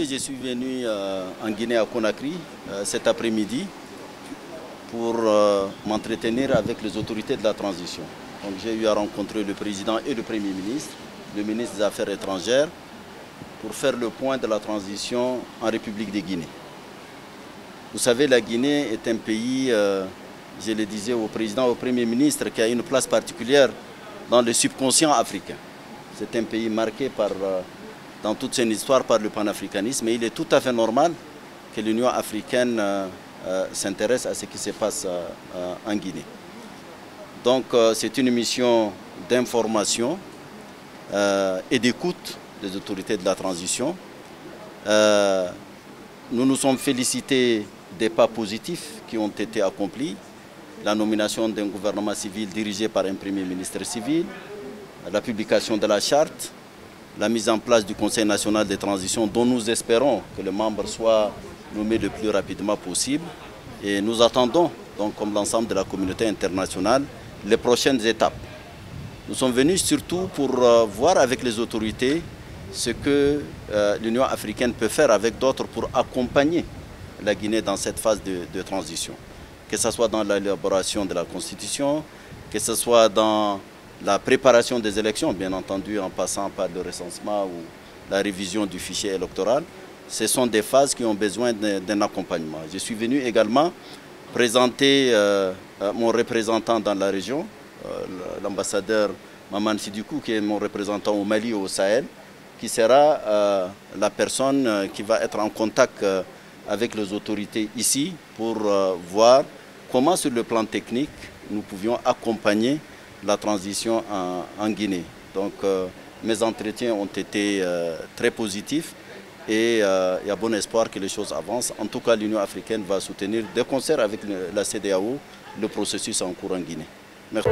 je suis venu en Guinée à Conakry cet après-midi pour m'entretenir avec les autorités de la transition. Donc j'ai eu à rencontrer le président et le premier ministre, le ministre des Affaires étrangères, pour faire le point de la transition en République de Guinée. Vous savez, la Guinée est un pays, je le disais au président, au premier ministre, qui a une place particulière dans le subconscient africain. C'est un pays marqué dans toute son histoire par le panafricanisme, et il est tout à fait normal que l'Union africaine s'intéresse à ce qui se passe en Guinée. Donc c'est une mission d'information et d'écoute des autorités de la transition. Nous nous sommes félicités des pas positifs qui ont été accomplis, la nomination d'un gouvernement civil dirigé par un premier ministre civil, la publication de la charte, la mise en place du Conseil national de transition dont nous espérons que les membres soient nommés le plus rapidement possible. Et nous attendons, donc, comme l'ensemble de la communauté internationale, les prochaines étapes. Nous sommes venus surtout pour voir avec les autorités ce que l'Union africaine peut faire avec d'autres pour accompagner la Guinée dans cette phase de transition. Que ce soit dans l'élaboration de la Constitution, que ce soit dans la préparation des élections, bien entendu en passant par le recensement ou la révision du fichier électoral. Ce sont des phases qui ont besoin d'un accompagnement. Je suis venu également présenter mon représentant dans la région, l'ambassadeur Maman Sidikou, qui est mon représentant au Mali et au Sahel, qui sera la personne qui va être en contact avec les autorités ici pour voir comment, sur le plan technique, nous pouvions accompagner la transition en Guinée. Donc mes entretiens ont été très positifs et il y a bon espoir que les choses avancent. En tout cas, l'Union africaine va soutenir de concert avec la CEDEAO le processus en cours en Guinée. Merci.